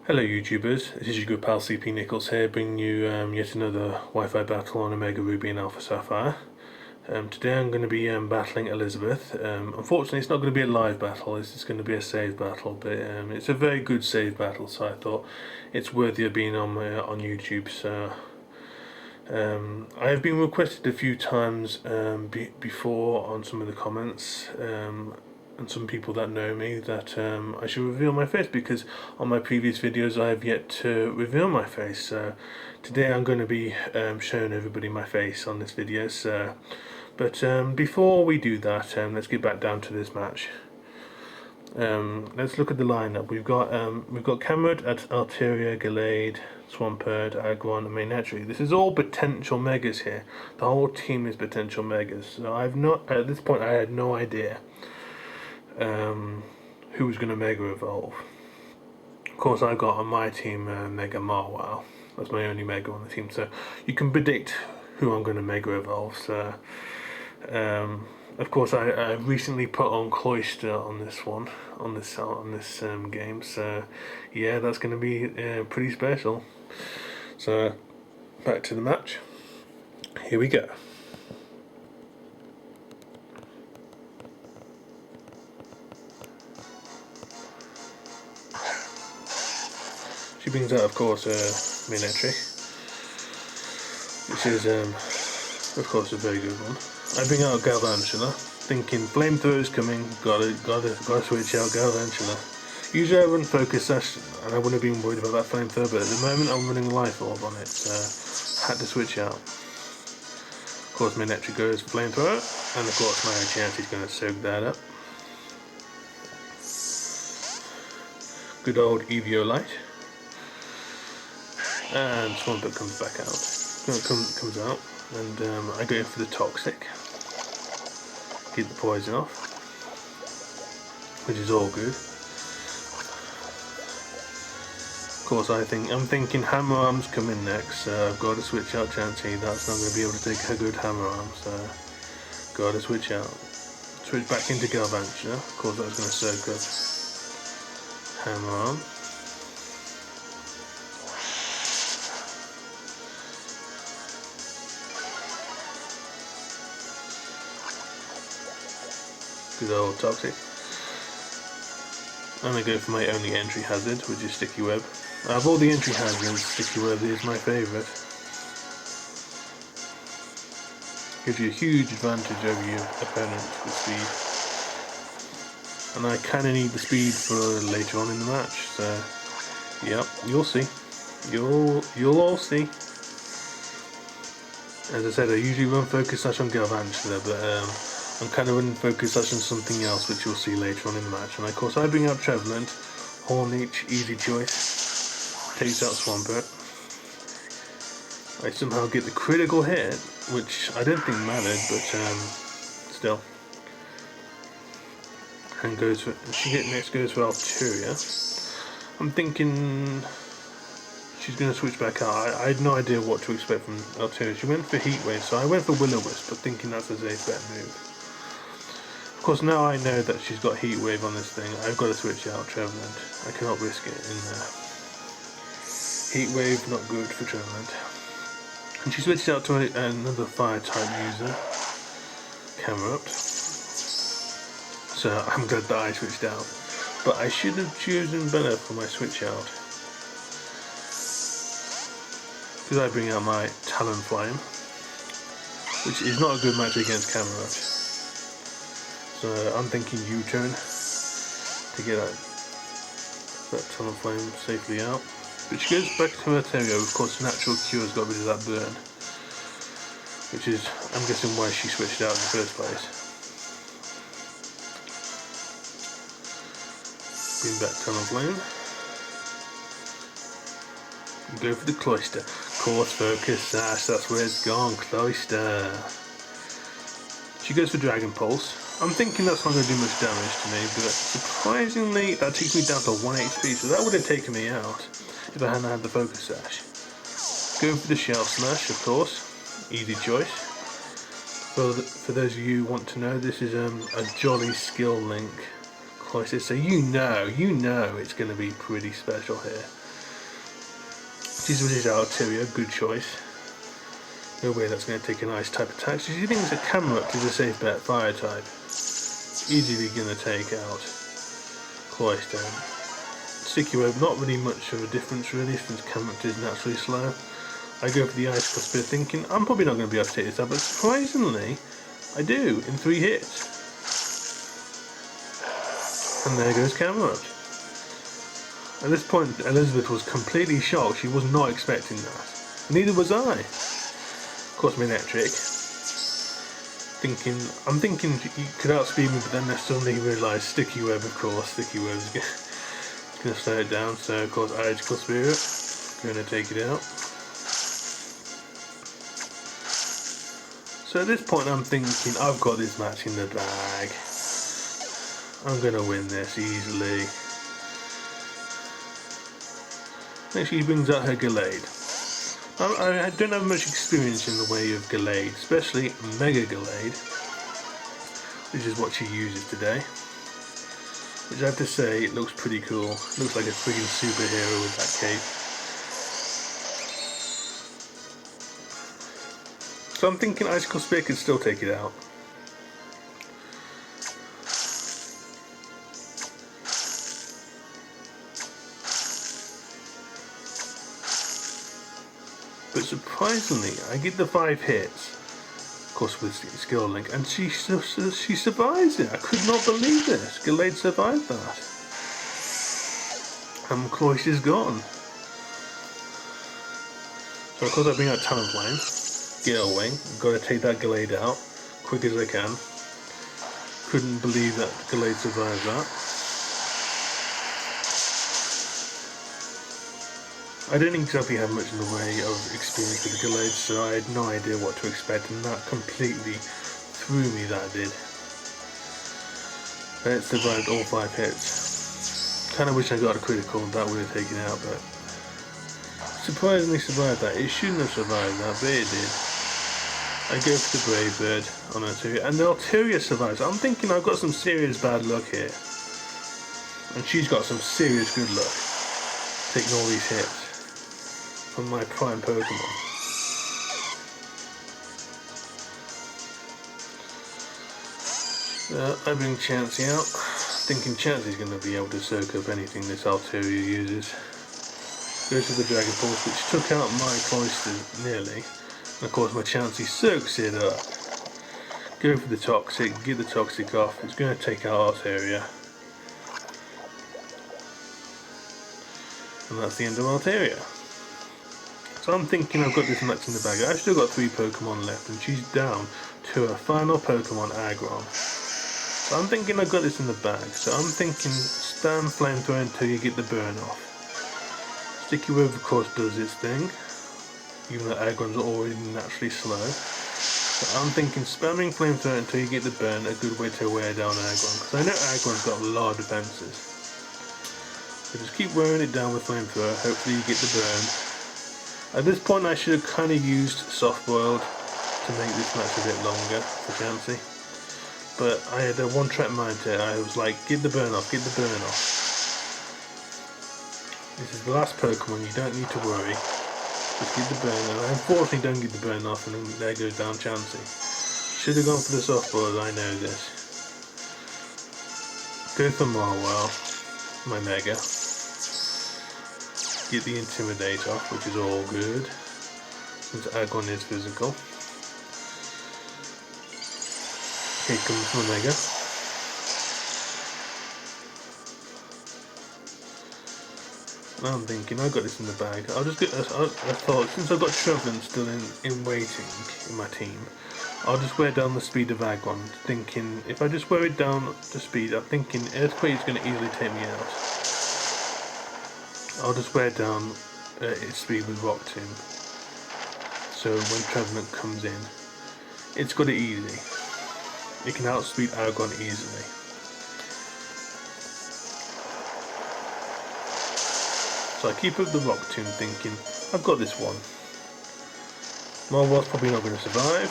Hello YouTubers, this is your good pal CP Nichols here, bringing you yet another Wi-Fi battle on Omega Ruby and Alpha Sapphire. Today I'm going to be battling Elizabeth. Unfortunately it's not going to be a live battle, it's just going to be a save battle, but it's a very good save battle, so I thought it's worthy of being on YouTube. So I have been requested a few times before on some of the comments, and some people that know me, that I should reveal my face, because on my previous videos I have yet to reveal my face. So today I'm going to be showing everybody my face on this video. So, but before we do that, let's get back down to this match. Let's look at the lineup. We've got Cameron at Alteria, Gallade, Swampert, Agron, and Mainetry. This is all potential megas here. The whole team is potential megas. So I've not, at this point I had no idea who was going to Mega Evolve. Of course I got on my team Mega Marwell. That's my only Mega on the team, so you can predict who I'm going to Mega Evolve. So of course I recently put on Cloister on this one, on this game, so yeah, that's going to be pretty special. So back to the match, here we go. She brings out, of course, Military, which is, of course, a very good one. I bring out Galvantula, thinking flamethrower's coming, gotta switch out Galvantula. Usually I wouldn't focus Sash, and I wouldn't have been worried about that flamethrower, but at the moment I'm running Life Orb on it, so had to switch out. Of course, Military goes for flamethrower, and of course my Enchanty's going to soak that up. Good old Eviolite. And Swampert comes back out. Comes out, and I go for the Toxic. Keep the poison off, which is all good. Of course, I'm thinking Hammer Arm's coming next, so I've got to switch out Chansey. That's not going to be able to take a good Hammer Arm, so got to switch out. Switch back into Galvantula. Of course, that was going to soak up Hammer Arm. Good old Toxic. I'm going to go for my only entry hazard, which is Sticky Web. Out of all the entry hazards, Sticky Web is my favourite. Gives you a huge advantage over your opponent with speed. And I kind of need the speed for later on in the match, so yep, you'll see. You'll all see. As I said, I usually run Focus Sash on Galvantula, but I'm kind of running Focus Sash on something else, which you'll see later on in the match. And of course I bring out Trevenant, Hornleech, easy choice, takes out Swampert. I somehow get the critical hit, which I don't think mattered, but still. And goes for, next goes for Alteria. I'm thinking she's going to switch back out. I had no idea what to expect from Alteria. She went for Heatwave, so I went for Will-O-Wisp, but thinking that's a safe bet move. Of course, now I know that she's got Heatwave on this thing, I've got to switch out Trevenant. I cannot risk it in there. Heatwave, not good for Trevenant. And she switched out to another fire type user, Camerupt. So I'm glad that I switched out. But I should have chosen better for my switch out. Because I bring out my Talonflame, which is not a good match against Camerupt. So I'm thinking U-turn to get that Talonflame safely out. But she goes back to her Terrio. Of course, Natural Cure's got rid of that burn, which is, I'm guessing, why she switched out in the first place. Bring back Talonflame. Go for the Cloister. Course Focus Sash, that's where it's gone, Cloister. She goes for Dragon Pulse. I'm thinking that's not going to do much damage to me, but surprisingly that takes me down to 1 HP, so that would have taken me out if I hadn't had the Focus Sash. Going for the Shell Smash, of course. Easy choice. For those of you who want to know, this is a jolly skill link Cloister, so you know it's going to be pretty special here. She's with Arteria, good choice. No way that's going to take an ice type attack. So she thinks a Camelot is a safe bet, fire type. Easily going to take out Cloystone. Sticky Web, not really much of a difference really, since Camelot is naturally slow. I go for the Icicle Spear thinking I'm probably not going to be able to take this out, but surprisingly I do in 3 hits. And there goes Camelot. At this point Elizabeth was completely shocked. She was not expecting that. Neither was I. Of course I'm electric. I'm thinking you could outspeed me, but then I suddenly realised Sticky Web, of course. Sticky Web is going to slow it down, so of course Icicle Spirit, going to take it out. So at this point I'm thinking I've got this match in the bag. I'm going to win this easily. Next she brings out her Gallade. I don't have much experience in the way of Gallade, especially Mega Gallade, which is what she uses today. Which I have to say, it looks pretty cool. Looks like a friggin' superhero with that cape. So I'm thinking Icicle Spear could still take it out. But surprisingly, I get the 5 hits, of course with Skill Link, and she survives it. I could not believe this. Gallade survived that. And Cloyce is gone. So of course I bring out Talonflame, Gale Wing, got to take that Gallade out, quick as I can. Couldn't believe that Gallade survived that. I didn't exactly have much in the way of experience with the Gallade, so I had no idea what to expect, and that completely threw me, that did. But it survived all 5 hits. Kinda wish I got a critical, that would have taken it out, but surprisingly survived that. It shouldn't have survived that, but it did. I go for the Brave Bird on Arteria, and the Arteria survives. I'm thinking I've got some serious bad luck here. And she's got some serious good luck, taking all these hits from my prime Pokemon. I bring Chansey out, thinking Chansey's going to be able to soak up anything this Arteria uses. Goes to the Dragon Pulse, which took out my Cloyster nearly, and of course my Chansey soaks it up. Go for the Toxic, get the Toxic off, it's going to take out Arteria. And that's the end of Arteria. So I'm thinking I've got this match in the bag. I've still got 3 Pokemon left, and she's down to her final Pokemon, Aggron. So I'm thinking I've got this in the bag. So I'm thinking spam Flamethrower until you get the burn off. Sticky Web of course does its thing, even though Aggron's already naturally slow. So I'm thinking spamming Flamethrower until you get the burn, a good way to wear down Aggron, because I know Aggron's got a lot of defences. So just keep wearing it down with Flamethrower, hopefully you get the burn. At this point I should have kind of used Soft Boiled to make this match a bit longer for Chansey. But I had a one-track mind here. I was like, get the burn off, get the burn off. This is the last Pokemon, you don't need to worry. Just get the burn, and I unfortunately don't get the burn off, and then there goes down Chansey. Should have gone for the Soft Boiled, I know this. Go for Marwell, my Mega. Get the Intimidate off, which is all good, since Aggron is physical. Here comes my Mega. And I'm thinking, I got this in the bag. I thought, since I've got Trevenant still in waiting in my team, I'll just wear down the speed of Aggron, thinking, if I just wear it down to speed, I'm thinking Earthquake is going to easily take me out. I'll just wear down its speed with Rock Tomb. So when Trevenant comes in, it's got it easy. It can outspeed Aggron easily. So I keep up the Rock Tomb thinking, I've got this one. Marwell's probably not going to survive.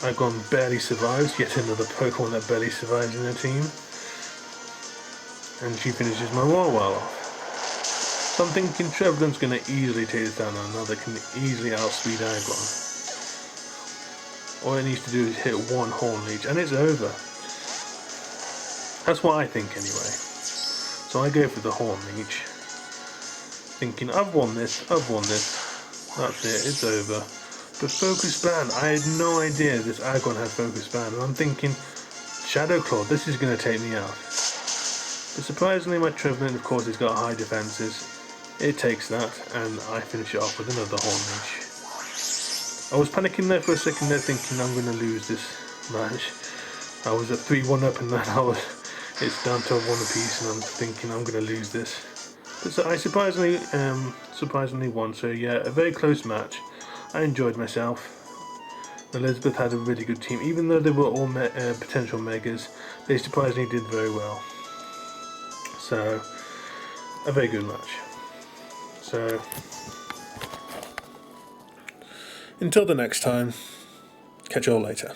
Aggron barely survives, yet another Pokemon that barely survives in their team. And she finishes my Marwell off. So I'm thinking Trevelyan's going to easily take this down now. They can easily outspeed Aggron. All it needs to do is hit one Horn Leech and it's over. That's what I think anyway. So I go for the Horn Leech, thinking I've won this, that's it, it's over. But Focus Band, I had no idea this Aggron had Focus Band, and I'm thinking, Shadow Claw, this is going to take me out. But surprisingly my Trevenant, of course, has got high defences. It takes that, and I finish it off with another Horn Leech. I was panicking there for a second there, thinking I'm going to lose this match. I was at 3-1 up and then it's down to a 1 apiece, and I'm thinking I'm going to lose this. But so I surprisingly won, so yeah, a very close match. I enjoyed myself. Elizabeth had a really good team, even though they were all potential megas, they surprisingly did very well. So, a very good match. So, until the next time, catch you all later.